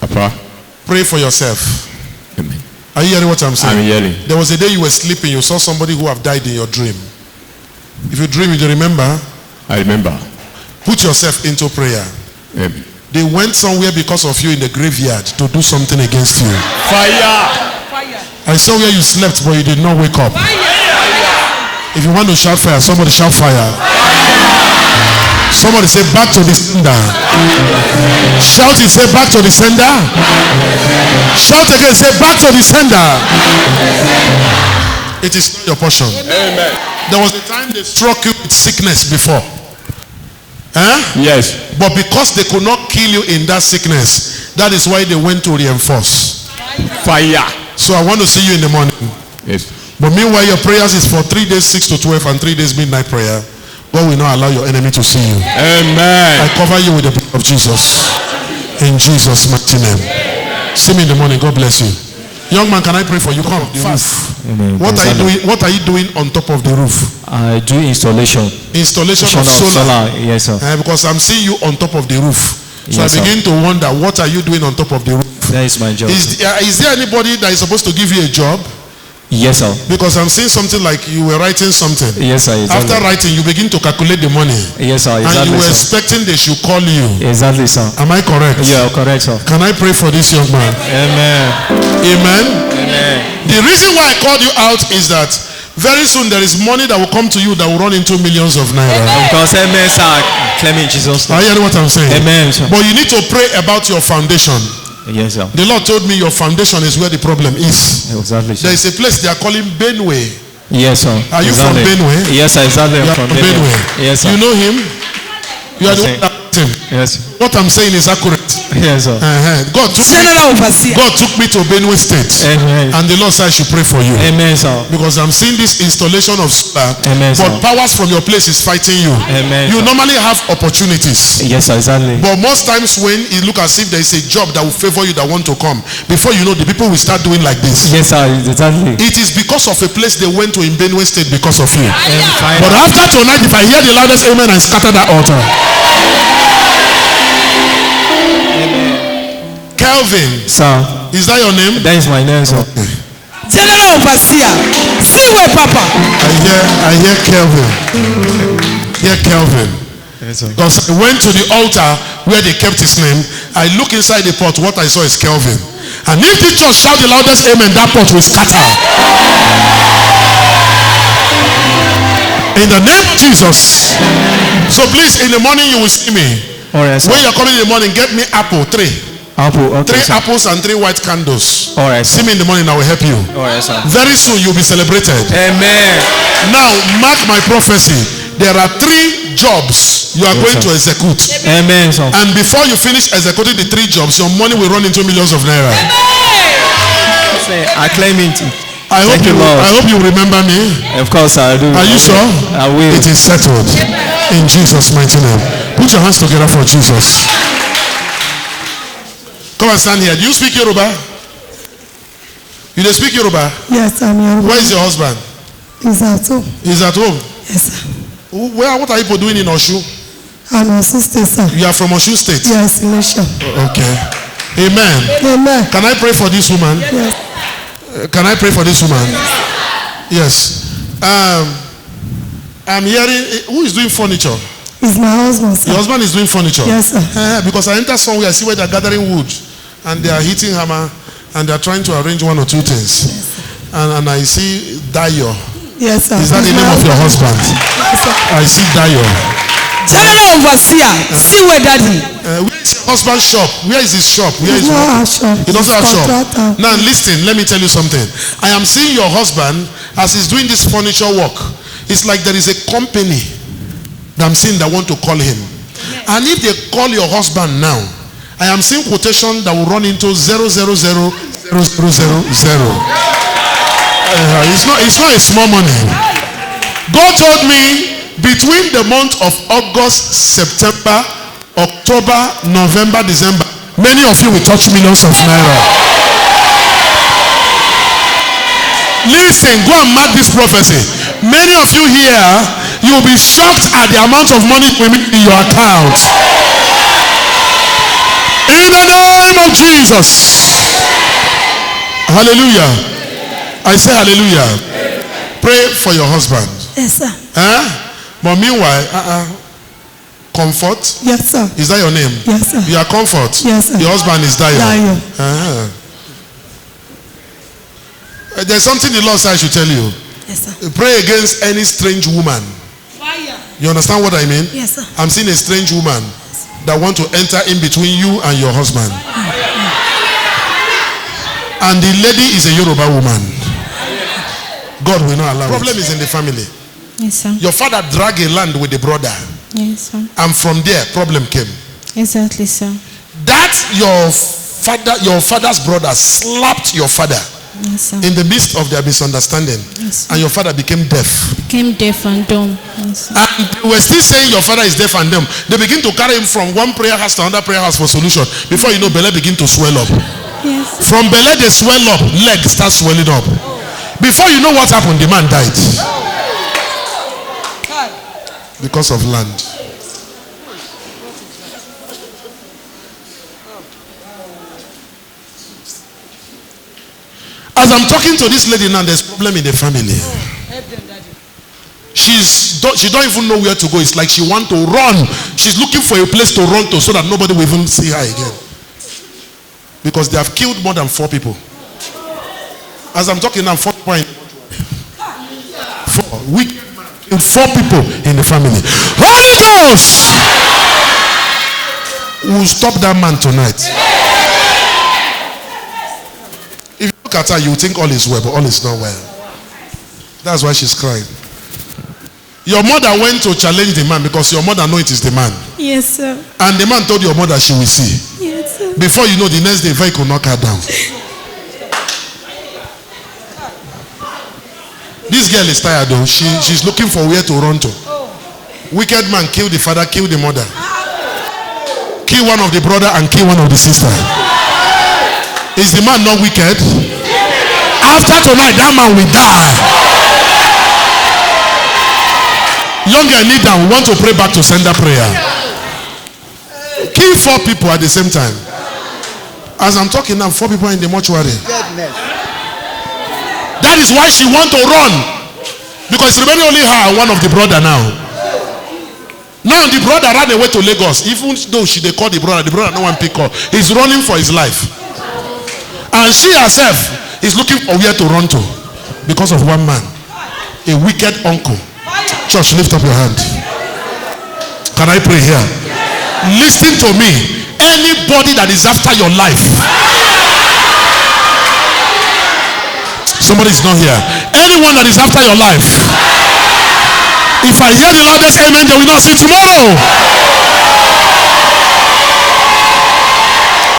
Papa. Pray for yourself. Amen. Are you hearing what I'm saying? I'm hearing. There was a day you were sleeping, you saw somebody who have died in your dream. If you dream, you remember? I remember. Put yourself into prayer. Amen. They went somewhere because of you in the graveyard to do something against you. Fire. I saw where you slept, but you did not wake up. If you want to shout fire, somebody shout fire. Somebody say back to the sender. Shout it, say back to the sender. Shout again, say back to the sender. It is not your portion. Amen. There was a time they struck you with sickness before. Yes. But because they could not kill you in that sickness, that is why they went to reinforce. Fire. So I want to see you in the morning. Yes. But meanwhile, your prayers is for 3 days 6 to 12 and 3 days midnight prayer. God will not allow your enemy to see you. Amen. I cover you with the blood of Jesus. In Jesus' mighty name. See me in the morning. God bless you. Young man, can I pray for you? Come. Fast. What are you doing? What are you doing on top of the roof? I do installation. Installation of solar. Yes, sir. Because I'm seeing you on top of the roof. So Yes, I begin to wonder, what are you doing on top of the roof? That is my job. Is there anybody that is supposed to give you a job? Yes, sir. Because I'm seeing something like you were writing something. Yes, sir. Exactly. After writing, you begin to calculate the money. Yes, sir. And Exactly, you were sir. expecting they should call you. Exactly, sir. Am I correct? Yeah, correct, sir. Can I pray for this young man? Amen. Amen. Amen. The reason why I called you out is that very soon there is money that will come to you that will run into millions of naira. Because amen, sir. Claim in Jesus' Are name. you hearing what I'm saying? Amen, sir. But you need to pray about your foundation. Yes, sir. The Lord told me your foundation is where the problem is. Exactly, sir. There is a place they are calling Benway. Yes, sir. Are you exactly. from Benway? Yes, sir. Exactly. You I'm are from from Benway. Yes, sir. You know him? You are the Yes, one that met him. Yes. What I'm saying is accurate. Yes, sir. God took me to Benue State. Amen. And the Lord said I should pray for you. Amen, sir. Because I'm seeing this installation of solar. Amen, But sir. powers from your place is fighting you. Amen, You sir. normally have opportunities. Yes, sir. Exactly. But most times when it look as if there is a job that will favor you that want to come, before you know, the people will start doing like this. Yes, sir. Exactly. It is because of a place they went to in Benue State because of you. And But after tonight, if I hear the loudest amen, I scatter that altar. Kelvin, sir. is that your name? That is my name, sir. General overseer. See where Papa. I hear Kelvin. Hear Kelvin. Yes, sir. Because I went to the altar where they kept his name. I look inside the pot. What I saw is Kelvin. And if the church shout the loudest amen, that pot will scatter. In the name of Jesus. So please, in the morning you will see me. All right, sir. When you're coming in the morning, get me apple 3. Apple. Okay, 3 sir. apples and 3 white candles. All right, See sir. me in the morning, I will help you. All right, sir. Very soon you'll be celebrated. Amen. Now, mark my prophecy. There are 3 jobs you are Yes, going sir. to execute. Amen, sir. And before you finish executing the 3 jobs, your money will run into millions of naira. I claim it. I Thank you, Lord. hope you remember me. Of course, I do. Are you sure? I will. It is settled. In Jesus' mighty name. Put your hands together for Jesus. Come and stand here. Do you speak Yoruba? You don't speak Yoruba? Yes, I'm your Where is your husband? He's at home. He's at home. Yes, sir. What are you doing in Oshu? I'm a sister, sir. You are from Oshu State? Yes, nation. Okay. Amen. Amen. Can I pray for this woman? Yes. Can I pray for this woman? Yes. I'm hearing, who is doing furniture? He's my husband, sir. Your husband is doing furniture? Yes, sir. Because I enter somewhere, I see where they're gathering wood and they are hitting hammer and they are trying to arrange 1 or 2 things. And I see Dayo. Yes, sir. Is that the name of your husband? Yes, sir. I see Dayo. General overseer. See where daddy. Where is your husband's shop? Where is his shop? Where is He's not our shop. He doesn't have shop. Contractor. Now listen, let me tell you something. I am seeing your husband as he's doing this furniture work. It's like there is a company that I'm seeing that want to call him. And if they call your husband now, I am seeing quotation that will run into 0000000. It's not a small money. God told me between the month of August, September, October, November, December, many of you will touch millions of naira. Listen, go and mark this prophecy. Many of you here, you will be shocked at the amount of money in your account. In the name of Jesus. Hallelujah. I say hallelujah. Pray for your husband. Yes, sir. But meanwhile, Comfort? Yes, sir. Is that your name? Yes, sir. You are Comfort? Yes, sir. Your husband is Dayo? Dayo. There's something the Lord said I should tell you. Yes, sir. Pray against any strange woman. Fire. You understand what I mean? Yes, sir. I'm seeing a strange woman that want to enter in between you and your husband. And the lady is a Yoruba woman. God will not allow it. Problem is in the family. Yes, sir. Your father dragged a land with the brother. Yes, sir. And from there, problem came. Exactly, sir. That your father's brother slapped your father. Yes, sir. In the midst of their misunderstanding. Yes, sir. And your father became deaf. Became deaf and dumb. Yes, sir. And they were still saying your father is deaf and dumb. They begin to carry him from one prayer house to another prayer house for solution. Before you know, belly begin to swell up. Yes. From belly they swell up, leg starts swelling up. Before you know what happened, the man died. Because of land. As I'm talking to this lady now, there's problem in the family. She don't even know where to go. It's like she want to run. She's looking for a place to run to so that nobody will even see her again. Because they have killed more than 4 people. As I'm talking now, 4 people. 4 wicked men killed 4 people in the family. Holy Ghost will stop that man tonight. If you look at her, you think all is well, but all is not well. That's why she's crying. Your mother went to challenge the man because your mother knows it is the man. Yes, sir. And the man told your mother she will see. Yes, sir. Before you know, the next day, vehicle knock her down. This girl is tired though. She's looking for where to run to. Wicked man killed the father, killed the mother. Kill one of the brother and kill one of the sister. Is the man not wicked? After tonight, that man will die. Young girl, kneel down. We want to pray back to sender prayer. Kill 4 people at the same time. As I'm talking now, 4 people are in the mortuary. That is why she want to run. Because it's remaining only her and one of the brother now. Now the brother ran away to Lagos. Even though they called the brother no one pick up. He's running for his life. And she herself is looking for where to run to. Because of one man. A wicked uncle. Church, lift up your hand. Can I pray here? Listen to me. Anybody that is after your life. Somebody is not here. Anyone that is after your life. If I hear the loudest amen, they will not see tomorrow.